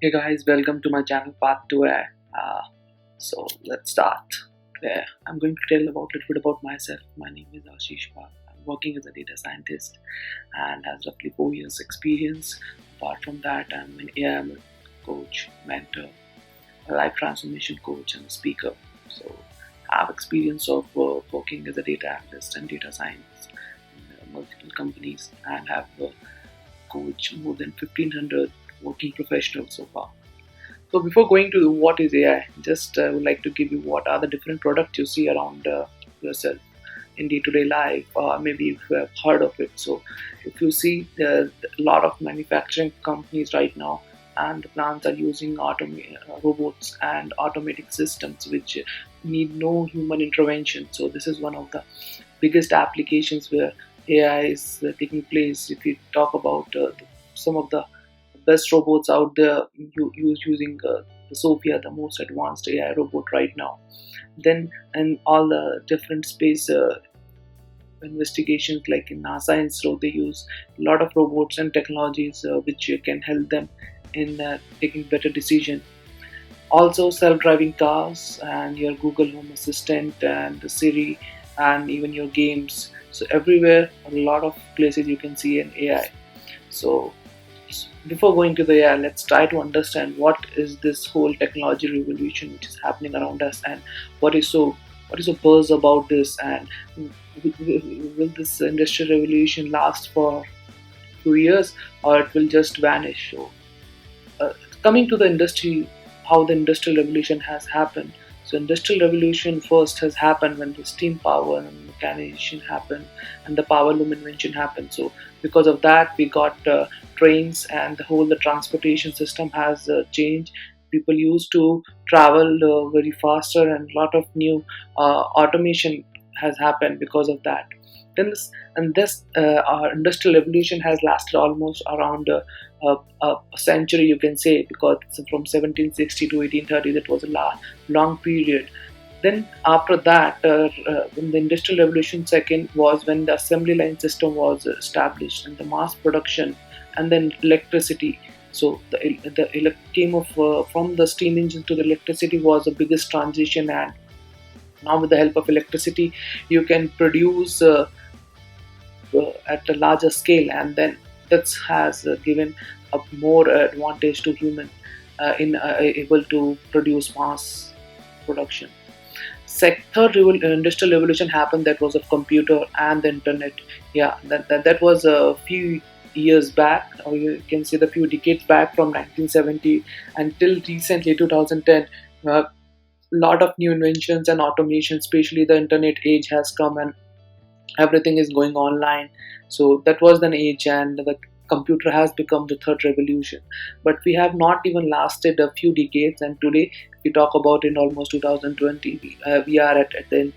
Hey guys, welcome to my channel Path to AI. So let's start. I'm going to tell about a little bit about myself. My name is Ashish Pal. I'm working as a data scientist and has roughly 4 years experience. Apart from that, I'm an AI coach, mentor, a life transformation coach, and a speaker. So I have experience of working as a data analyst and data science in multiple companies and have coached more than 1,500 working professionals so far. So before going to what is AI, just would like to give you what are the different products you see around yourself in day-to-day life, or maybe if you have heard of it. So if you see a lot of manufacturing companies right now, and the plants are using robots and automatic systems which need no human intervention. So this is one of the biggest applications where AI is taking place. If you talk about some of the best robots out there, using the Sophia, the most advanced AI robot right now. Then, and all the different space investigations, like in NASA and ISRO, they use a lot of robots and technologies which can help them in taking better decision. Also, self-driving cars and your Google Home Assistant and the Siri and even your games. So everywhere, a lot of places you can see an AI. So before going to the AI, let's try to understand what is this whole technology revolution which is happening around us, and what is so what is so buzz about this, and will this industrial revolution last for a few years, or it will just vanish? So coming to the industry, how the industrial revolution has happened. So industrial revolution first has happened when the steam power and mechanization happened and the power loom invention happened. So because of that, we got trains, and the transportation system has changed. People used to travel very faster, and a lot of new automation has happened because of that. Then this industrial revolution has lasted almost around a century, you can say, because it's from 1760 to 1830. That was a long period. Then after that, when the industrial revolution second was when the assembly line system was established, and the mass production, and then electricity. So the came of from the steam engine to the electricity was the biggest transition. And now with the help of electricity, you can produce at a larger scale, and then that has given a more advantage to human in able to produce mass production. Third industrial revolution happened, that was of computer and the internet. Yeah, that was a few years back, or you can say the few decades back, from 1970 until recently 2010. A lot of new inventions and automation, especially the internet age has come, and everything is going online. So that was an age, and the computer has become the third revolution. But we have not even lasted a few decades, and today we talk about in almost 2020, we are at the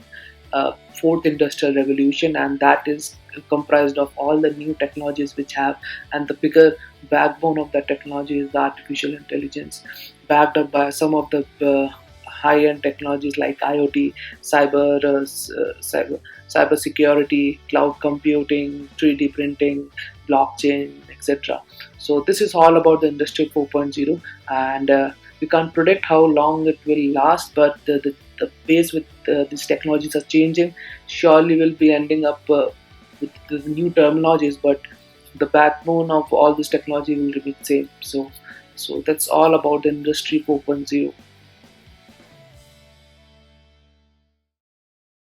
fourth industrial revolution, and that is comprised of all the new technologies which have, and the bigger backbone of that technology is the artificial intelligence, backed up by some of the high-end technologies like IoT, cyber security, cloud computing, 3D printing, blockchain, etc. So this is all about the Industry 4.0, and we can't predict how long it will last, but the pace with these technologies are changing. Surely we'll be ending up with the new terminologies, but the backbone of all this technology will remain same. So that's all about the Industry 4.0.